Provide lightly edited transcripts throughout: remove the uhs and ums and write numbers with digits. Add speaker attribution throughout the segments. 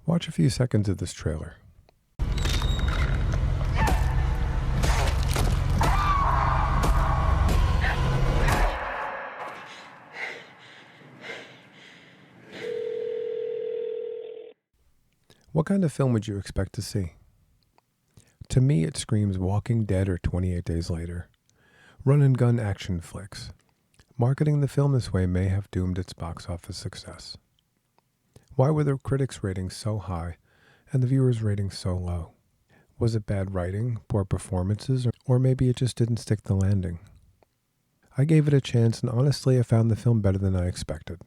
Speaker 1: Watch a few seconds of this trailer. What kind of film would you expect to see? To me, it screams Walking Dead or 28 Days Later. Run-and-gun action flicks. Marketing the film this way may have doomed its box office success. Why were the critics' ratings so high and the viewers' ratings so low? Was it bad writing, poor performances, or maybe it just didn't stick the landing? I gave it a chance, and honestly I found the film better than I expected.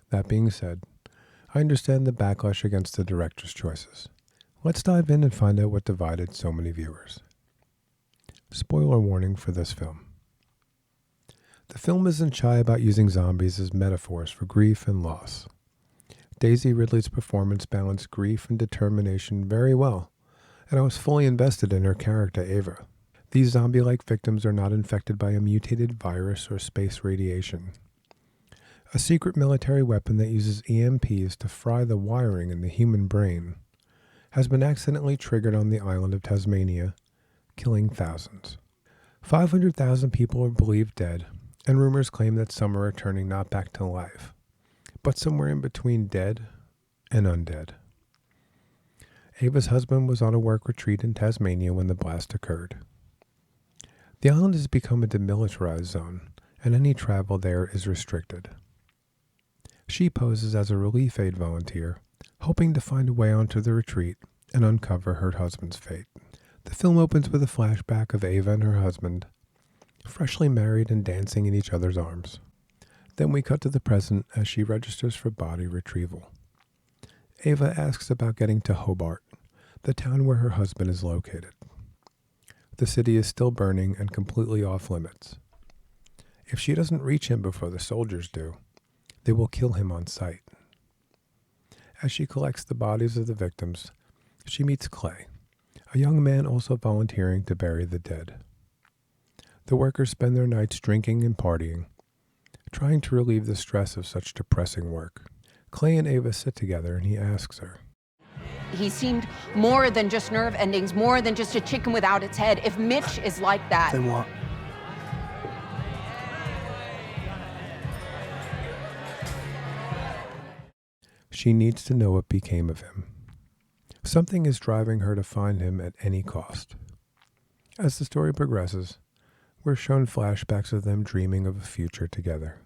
Speaker 1: That being said, I understand the backlash against the director's choices. Let's dive in and find out what divided so many viewers. Spoiler warning for this film. The film isn't shy about using zombies as metaphors for grief and loss. Daisy Ridley's performance balanced grief and determination very well, and I was fully invested in her character Ava. These zombie-like victims are not infected by a mutated virus or space radiation. A secret military weapon that uses EMPs to fry the wiring in the human brain has been accidentally triggered on the island of Tasmania, killing thousands. 500,000 people are believed dead, and rumors claim that some are returning not back to life, but somewhere in between dead and undead. Ava's husband was on a work retreat in Tasmania when the blast occurred. The island has become a demilitarized zone, and any travel there is restricted. She poses as a relief aid volunteer, hoping to find a way onto the retreat and uncover her husband's fate. The film opens with a flashback of Ava and her husband, freshly married and dancing in each other's arms. Then we cut to the present as she registers for body retrieval. Ava asks about getting to Hobart, the town where her husband is located. The city is still burning and completely off limits. If she doesn't reach him before the soldiers do, they will kill him on sight. As she collects the bodies of the victims, she meets Clay, a young man also volunteering to bury the dead. The workers spend their nights drinking and partying, trying to relieve the stress of such depressing work. Clay and Ava sit together and he asks her,
Speaker 2: He seemed more than just nerve endings, more than just a chicken without its head. If Mitch is like that...
Speaker 3: Then what?
Speaker 1: She needs to know what became of him. Something is driving her to find him at any cost. As the story progresses, we're shown flashbacks of them dreaming of a future together.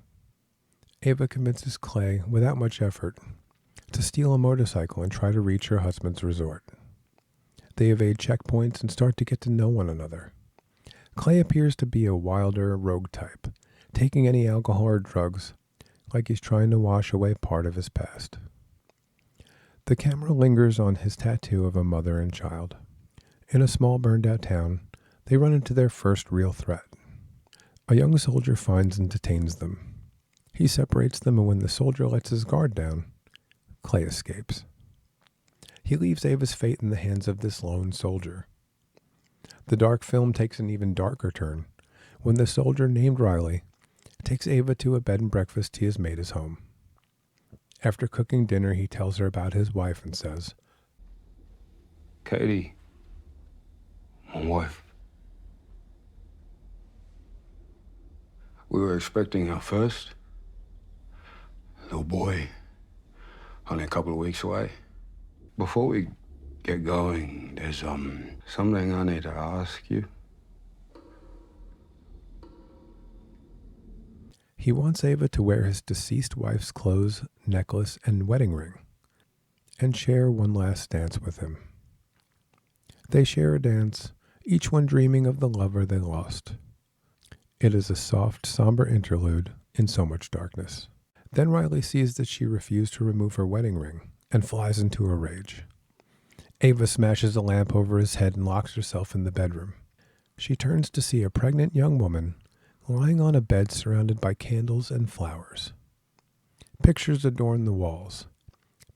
Speaker 1: Ava convinces Clay, without much effort, to steal a motorcycle and try to reach her husband's resort. They evade checkpoints and start to get to know one another. Clay appears to be a wilder, rogue type, taking any alcohol or drugs, like he's trying to wash away part of his past. The camera lingers on his tattoo of a mother and child. In a small burned-out town, they run into their first real threat. A young soldier finds and detains them. He separates them, and when the soldier lets his guard down, Clay escapes. He leaves Ava's fate in the hands of this lone soldier. The dark film takes an even darker turn when the soldier named Riley takes Ava to a bed and breakfast he has made his home. After cooking dinner, he tells her about his wife and says,
Speaker 4: Katie, my wife. We were expecting our first little boy, only a couple of weeks away. Before we get going, there's something I need to ask you.
Speaker 1: He wants Ava to wear his deceased wife's clothes, necklace, and wedding ring, and share one last dance with him. They share a dance, each one dreaming of the lover they lost. It is a soft, somber interlude in so much darkness. Then Riley sees that she refused to remove her wedding ring and flies into a rage. Ava smashes a lamp over his head and locks herself in the bedroom. She turns to see a pregnant young woman lying on a bed surrounded by candles and flowers. Pictures adorn the walls,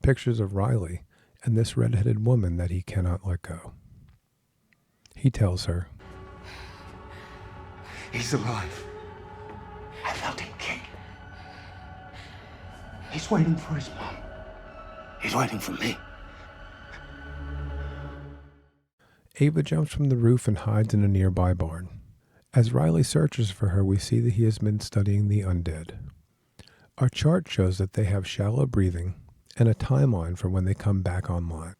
Speaker 1: pictures of Riley and this red-headed woman that he cannot let go. He tells her,
Speaker 3: He's alive. I felt him kick. He's waiting for his mom. He's waiting for me.
Speaker 1: Ava jumps from the roof and hides in a nearby barn. As Riley searches for her, we see that he has been studying the undead. Our chart shows that they have shallow breathing and a timeline for when they come back online.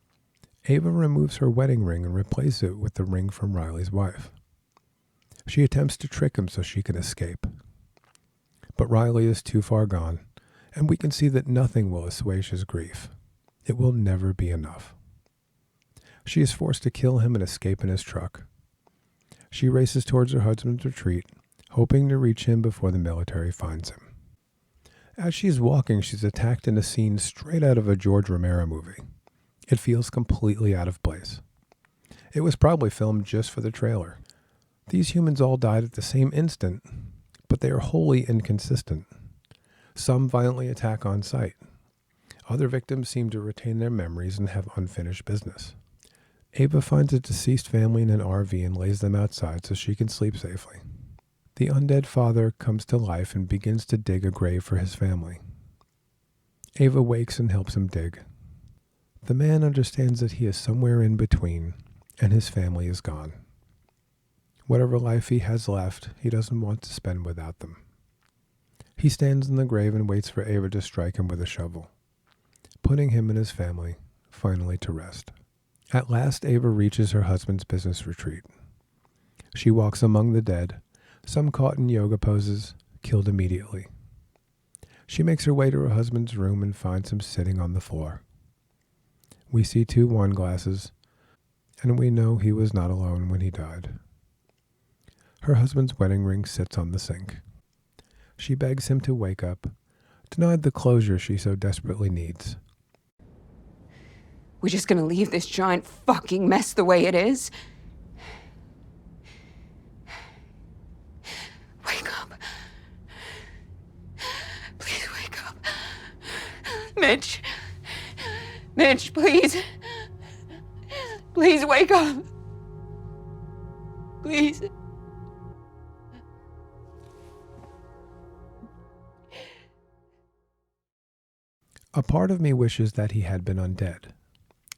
Speaker 1: Ava removes her wedding ring and replaces it with the ring from Riley's wife. She attempts to trick him so she can escape. But Riley is too far gone, and we can see that nothing will assuage his grief. It will never be enough. She is forced to kill him and escape in his truck. She races towards her husband's retreat, hoping to reach him before the military finds him. As she's walking, she's attacked in a scene straight out of a George Romero movie. It feels completely out of place. It was probably filmed just for the trailer. These humans all died at the same instant, but they are wholly inconsistent. Some violently attack on sight. Other victims seem to retain their memories and have unfinished business. Ava finds a deceased family in an RV and lays them outside so she can sleep safely. The undead father comes to life and begins to dig a grave for his family. Ava wakes and helps him dig. The man understands that he is somewhere in between, and his family is gone. Whatever life he has left, he doesn't want to spend without them. He stands in the grave and waits for Ava to strike him with a shovel, putting him and his family finally to rest. At last, Ava reaches her husband's business retreat. She walks among the dead, some caught in yoga poses, killed immediately. She makes her way to her husband's room and finds him sitting on the floor. We see 2 wine glasses, and we know he was not alone when he died. Her husband's wedding ring sits on the sink. She begs him to wake up, denied the closure she so desperately needs.
Speaker 2: We're just gonna leave this giant fucking mess the way it is? Wake up. Please wake up. Mitch. Mitch, please. Please wake up. Please.
Speaker 1: A part of me wishes that he had been undead,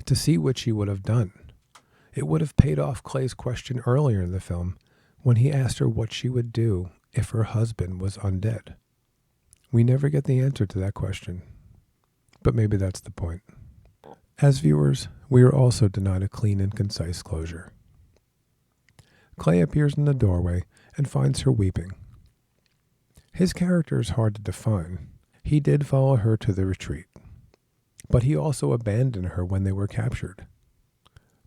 Speaker 1: to see what she would have done. It would have paid off Clay's question earlier in the film when he asked her what she would do if her husband was undead. We never get the answer to that question, but maybe that's the point. As viewers, we are also denied a clean and concise closure. Clay appears in the doorway and finds her weeping. His character is hard to define. He did follow her to the retreat, but he also abandoned her when they were captured.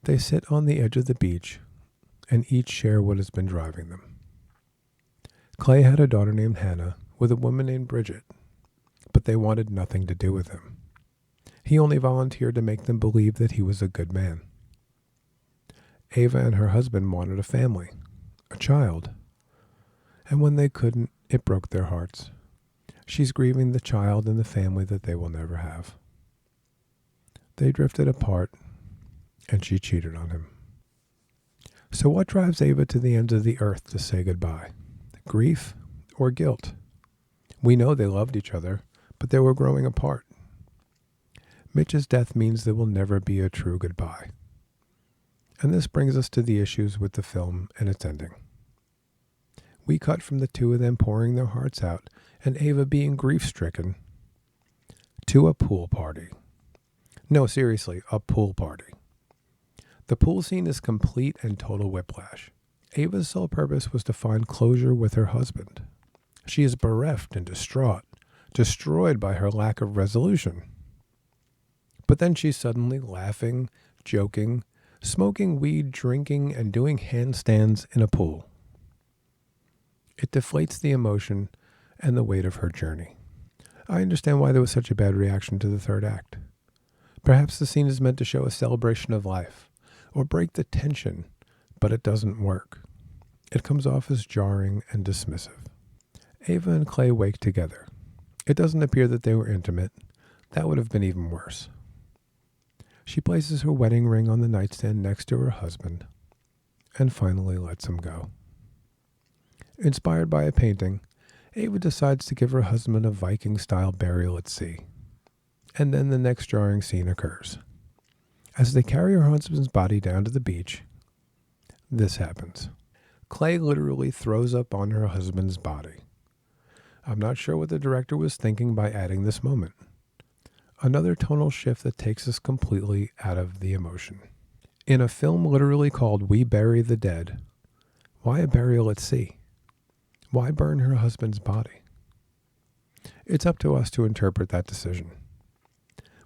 Speaker 1: They sit on the edge of the beach and each share what has been driving them. Clay had a daughter named Hannah with a woman named Bridget, but they wanted nothing to do with him. He only volunteered to make them believe that he was a good man. Ava and her husband wanted a family, a child, and when they couldn't, it broke their hearts. She's grieving the child and the family that they will never have. They drifted apart, and she cheated on him. So what drives Ava to the ends of the earth to say goodbye? Grief or guilt? We know they loved each other, but they were growing apart. Mitch's death means there will never be a true goodbye. And this brings us to the issues with the film and its ending. We cut from the 2 of them pouring their hearts out and Ava being grief-stricken to a pool party. No, seriously, a pool party. The pool scene is complete and total whiplash. Ava's sole purpose was to find closure with her husband. She is bereft and distraught, destroyed by her lack of resolution. But then she's suddenly laughing, joking, smoking weed, drinking, and doing handstands in a pool. It deflates the emotion and the weight of her journey. I understand why there was such a bad reaction to the 3rd act. Perhaps the scene is meant to show a celebration of life, or break the tension, but it doesn't work. It comes off as jarring and dismissive. Ava and Clay wake together. It doesn't appear that they were intimate. That would have been even worse. She places her wedding ring on the nightstand next to her husband, and finally lets him go. Inspired by a painting, Ava decides to give her husband a Viking-style burial at sea. And then the next jarring scene occurs. As they carry her husband's body down to the beach, this happens. Clay literally throws up on her husband's body. I'm not sure what the director was thinking by adding this moment. Another tonal shift that takes us completely out of the emotion. In a film literally called We Bury the Dead, why a burial at sea? Why burn her husband's body? It's up to us to interpret that decision.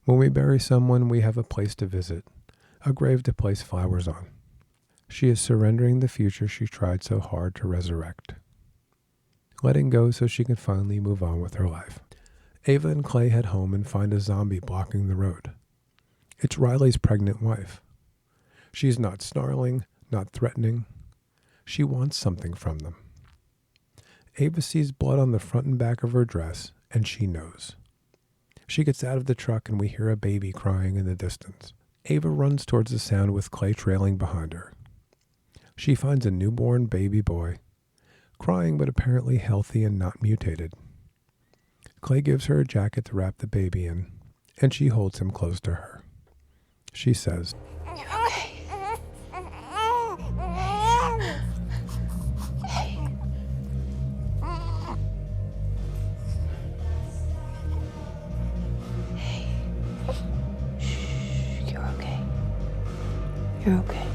Speaker 1: When we bury someone, we have a place to visit, a grave to place flowers on. She is surrendering the future she tried so hard to resurrect. Letting go so she can finally move on with her life. Ava and Clay head home and find a zombie blocking the road. It's Riley's pregnant wife. She's not snarling, not threatening. She wants something from them. Ava sees blood on the front and back of her dress, and she knows. She gets out of the truck and we hear a baby crying in the distance. Ava runs towards the sound with Clay trailing behind her. She finds a newborn baby boy, crying but apparently healthy and not mutated. Clay gives her a jacket to wrap the baby in, and she holds him close to her. She says,
Speaker 2: You're okay. You're okay. You're okay.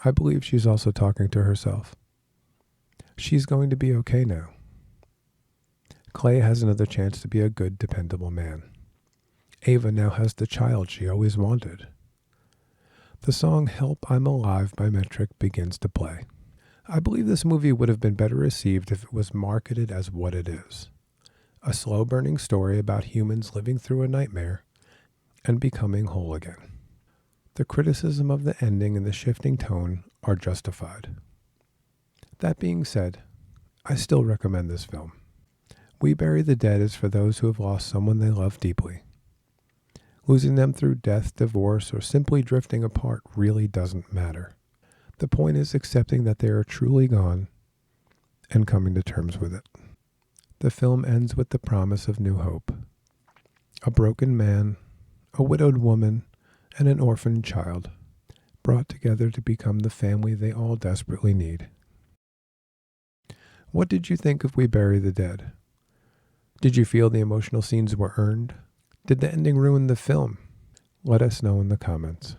Speaker 1: I believe she's also talking to herself. She's going to be okay now. Clay has another chance to be a good, dependable man. Ava now has the child she always wanted. The song Help I'm Alive by Metric begins to play. I believe this movie would have been better received if it was marketed as what it is. A slow-burning story about humans living through a nightmare and becoming whole again. The criticism of the ending and the shifting tone are justified. That being said, I still recommend this film. We Bury the Dead is for those who have lost someone they love deeply. Losing them through death, divorce, or simply drifting apart really doesn't matter. The point is accepting that they are truly gone and coming to terms with it. The film ends with the promise of new hope. A broken man, a widowed woman, and an orphaned child, brought together to become the family they all desperately need. What did you think of We Bury the Dead? Did you feel the emotional scenes were earned? Did the ending ruin the film? Let us know in the comments.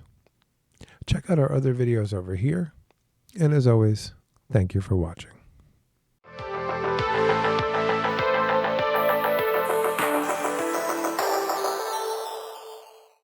Speaker 1: Check out our other videos over here, and as always, thank you for watching.